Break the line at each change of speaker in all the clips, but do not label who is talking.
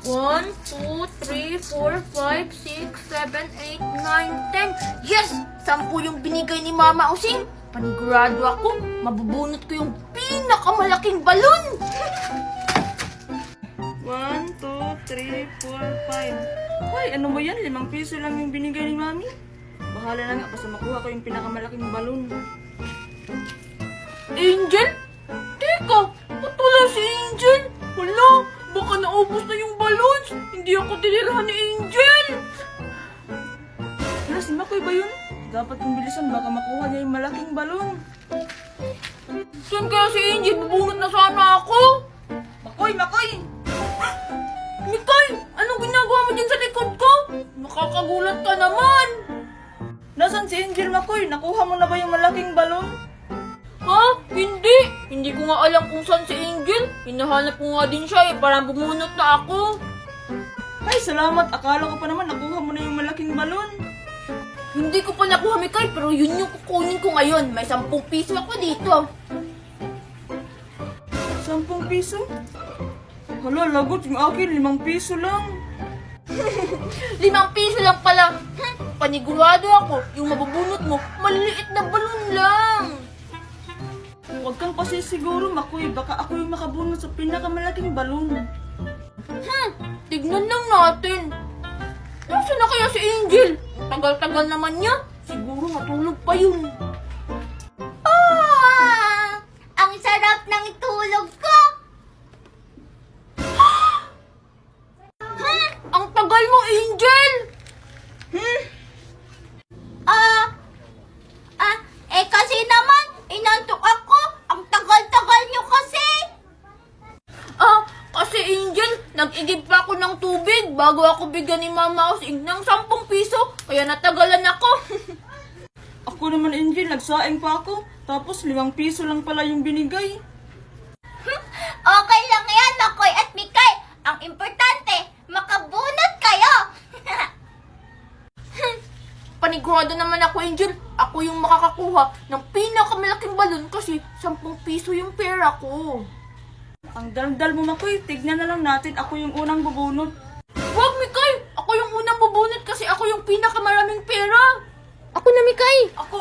1, 2, 3, 4, 5, 6, 7, 8, 9, 10. Yes! 10 yung binigay ni Mama Using. Panigurado ako, mabubunot ko yung pinakamalaking balon.
1, 2, 3, 4, 5. Hoy, ano mo yan? 5 piso lang yung binigay ni Mami. Bahala na nga, basta makuha ko yung pinakamalaking balon.
Angel? Teka, ba't wala si Angel? Wala, baka naubos na yung balons. Hindi ako tinirahan ni Angel.
Wala, si Makoy ba yun? Dapat kong bilisan, baka makuha niya yung malaking balon.
Saan kaya si Angel? Bubunot na sana ako.
Makoy, Makoy!
Mikay, anong ginagawa mo dyan sa likod ko? Nakakagulat ka naman.
Nasaan si Angel, Makoy? Nakuha mo na ba yung malaking balon?
Ha? Hindi. Hindi ko nga alam kung saan si Angel. Hinahanap ko nga din siya parang bumunot na ako.
Ay, salamat. Akala ko pa naman nakuha mo na yung malaking balon.
Hindi ko pa nakuha, Mikay, pero yun yung kukunin ko ngayon. May 10 piso ako dito.
10 piso? Hala, lagot yung akin. 5 piso lang.
5 piso lang pala. Panigurado ako. Yung mabubunot mo, maliliit na balon lang.
Huwag kang pasisiguro, Makoy. Baka ako yung makabunot sa pinakamalaking balon.
Tignan lang natin. Nasaan na kaya si Angel? Tagal-tagal naman niya. Siguro matulog pa yun.
Ang sarap ng tulog ko!
Ang tagal mo, Angel!
Kasi naman, inantok ako. Ang tagal-tagal nyo kasi.
Kasi Angel, nag-igib pa ako ng tubig bago ako bigyan ni Mama Using ng 10 piso. Kaya natagalan ako.
Ako naman, Angel, nagsaing pa ako. Tapos 5 piso lang pala yung binigay.
Okay lang yan, Makoy at Mikay. Ang importante, makabunot kayo.
Panigurado naman ako, Angel. Ako yung makakakuha ng pinakamalaking balon kasi 10 piso yung pera ko.
Ang daldal mo, Makoy. Tignan na lang natin. Ako yung unang bubunot.
Wag, Mikay! Ako yung unang bubunot kasi ako yung pinakamaraming pera. Ako na, Mikay!
Ako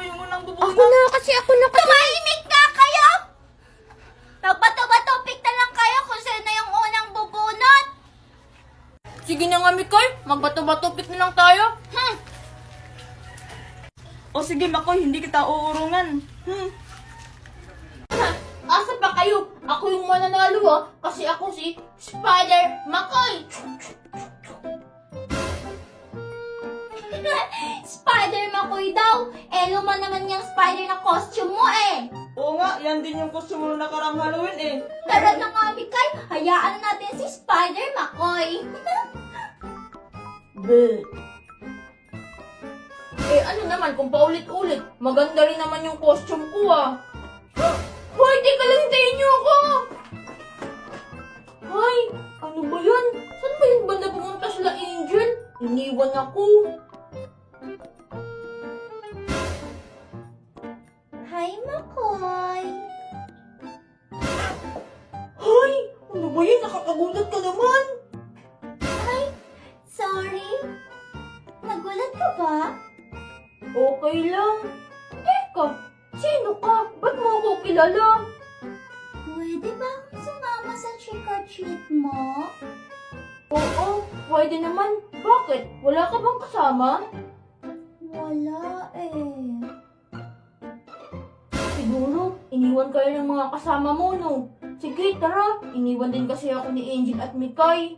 yung unang bubunot.
Ako na kasi.
Tumahimik na kayo! Magbato-batopik na lang kayo kung sino yung unang bubunot.
Sige na nga, Mikay. Magbato-batopik na lang tayo.
O sige, Makoy. Hindi kita uurungan.
Asa pa kayo? Ako yung mananalo kasi ako si Spider Makoy.
Spider Makoy daw. Luma naman yung spider na costume mo
Oo nga, yan din yung gusto mo nakarang Halloween
Tara na nga, Mikay. Hayaan na natin si Spider Makoy.
Ano naman kung paulit-ulit? Maganda rin naman yung costume ko Hoy, teka lang, hintayin niyo ako! Hoy, ano ba yan? Saan ba yung banda pumunta sila, Angel? Iniwan ako.
Hi, Makoy.
Hoy, ano ba yan? Nakakagulat ka naman.
Ay, sorry. Nagulat ka ba?
Okay lang. Teka, sino ka? Ba't mo ako kilala?
Pwede ba akong sumama sa trick-or-treat mo?
Oo, pwede naman. Bakit? Wala ka bang kasama?
Wala
Siguro, iniwan kayo ng mga kasama mo, no? Sige, tara. Iniwan din kasi ako ni Angel at Mikay.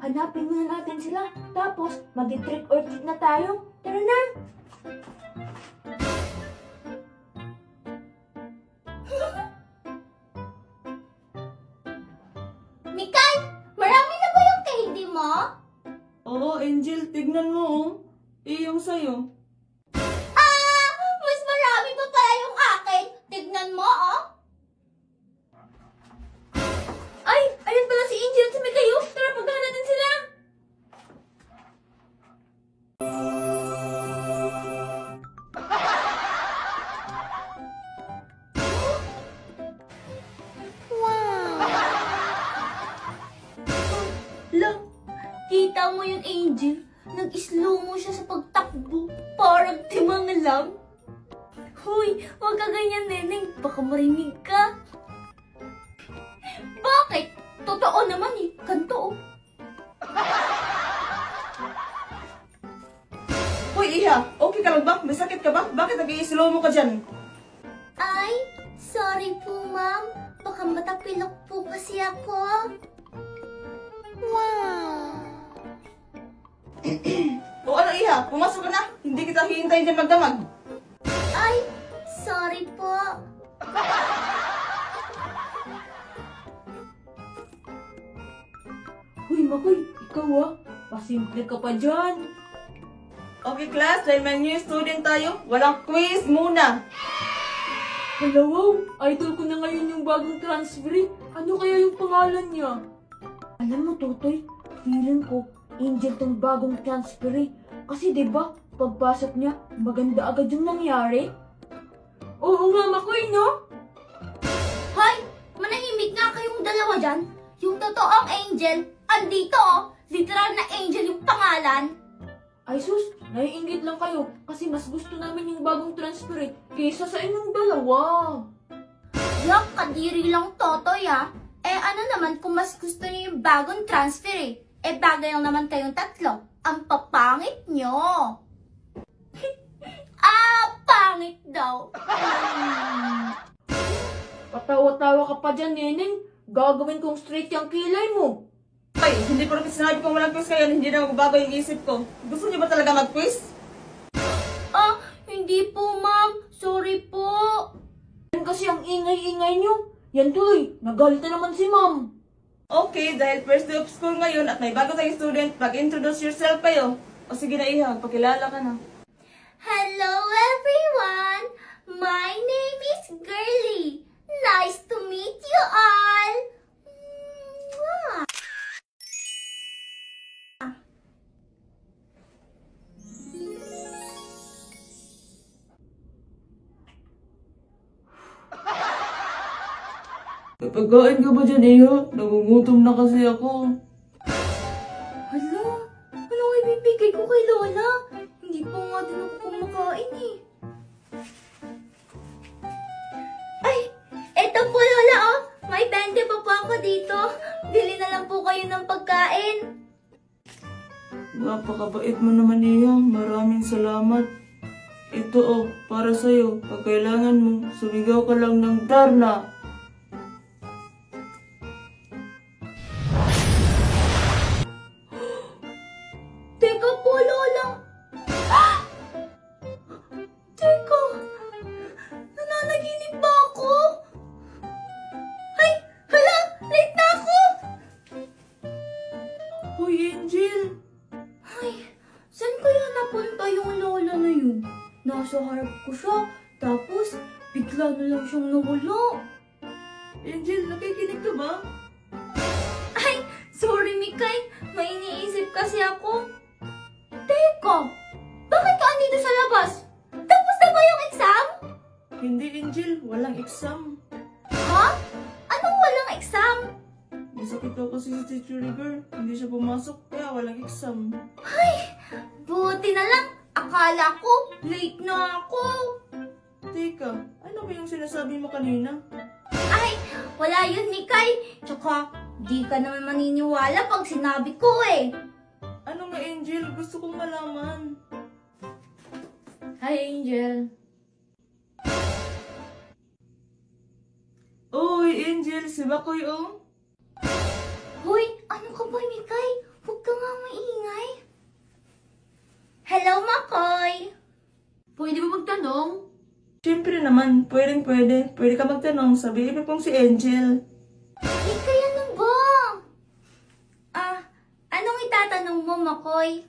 Hanapin muna natin sila. Tapos, mag-trick or treat na tayo. Tara na!
Mikay, marami na ba yung candy mo?
Oo, Angel, tignan mo yung sayo.
Mas marami pa pala yung akin. Tignan mo,
Ay! Ayun pala si Angel at si Mikay. Tara, puntahan natin sila!
mo yun, Angel? Nag-slow mo siya sa pagtakbo. Parang timang lang. Hoy, huwag ka ganyan, Neneng. Baka marinig ka. Bakit? Totoo naman eh. Ganto oh.
Hoy, Iha, okay ka lang ba? May sakit ka ba? Bakit nag-i-slow mo ka dyan?
Ay, sorry po, ma'am. Baka matapilok po kasi ako.
O ano, Iha? Pumasok ka na. Hindi kita hihintayin dyan magdamag.
Ay, sorry po.
Hoy, Makoy, ikaw pasimple ka pa dyan.
Okay, class. Dahil may new student tayo, walang quiz muna.
Hala, wow, idol ko na ngayon yung bagong transfer. Ano kaya yung pangalan niya? Alam mo, Totoy, feeling ko, Angel tong bagong transfer. Kasi 'di ba, pagpasok niya, maganda agad yung nangyari. Oo nga, Makoy, no?
Hoy, manahimik nga kayong dalawa dyan. Yung totoong Angel, andito oh. Literal na Angel yung pangalan.
Ay sus, naiinggit lang kayo kasi mas gusto namin yung bagong transfer kaysa sa inyong dalawa.
Yak, kadiri lang Totoy ah. Eh ano naman kung mas gusto niyo yung bagong transfer eh. Eh bagay lang naman kayong tatlo. Ang papangit nyo. Pangit daw.
Patawa-tawa ka pa dyan, Neneng. Gagawin kong straight yung kilay mo.
Ay, hindi ko rin sinabi kung walang quiz kayo, hindi na magbago yung isip ko. Gusto niyo ba talaga mag-quiz?
Hindi po ma'am. Sorry po.
Yan kasi ang ingay-ingay nyo. Yan tuloy, nagalit na naman si ma'am.
Okay, dahil first day of school ngayon at may bago tayong student, mag-introduce yourself kayo. O sige na, Iha, pakilala ka na.
Hello everyone. My name is Girly. Nice to meet you all. Mwah.
Pagkain ka ba dyan, Iha? Nagugutom na kasi ako.
Hala, ano ibibigay ko kay Lola? Hindi pa nga din ako kumakain eh. Ay, eto po Lola oh. May 20 pa po ako dito. Bili na lang po kayo ng pagkain.
Napakabait mo naman, Iha. Maraming salamat. Ito para sa'yo. Pag kailangan mo, sumigaw ka lang ng Darna.
Teka po, Lola. Teka. Nananaginip ba ako? Ay, hala, late na ako.
Hoy, Angel.
Ay, saan kaya napunta yung Lola na yun? Nasa harap ko siya, tapos bigla na lang siyang nawala.
Angel, nakikinig ka ba?
Ay, sorry Mikay, may iniisip kasi ako. Teka, bakit ka andito sa labas? Tapos na ba yung exam?
Hindi, Angel. Walang exam.
Ha? Anong walang exam?
May sakit daw kasi si Teacher Rigor. Hindi siya pumasok, kaya walang exam.
Buti na lang, akala ko, late na ako.
Teka, ano ba yung sinasabi mo kanina?
Ay, wala yun Mikay. Tsaka, di ka naman maniniwala pag sinabi ko eh.
Ano nga, Angel? Gusto kong malaman.
Hi, Angel.
Oy, Angel, si Bakoy, oh.
Hoy, ano ka ba Mikay? Huwag ka nga maingay. Hello Makoy.
Pwede ba magtanong?
Siyempre naman, pwede. Pwede ka magtanong, sabihin mo pong si Angel.
Mikay, ano ba? Anong itatanong mo Makoy?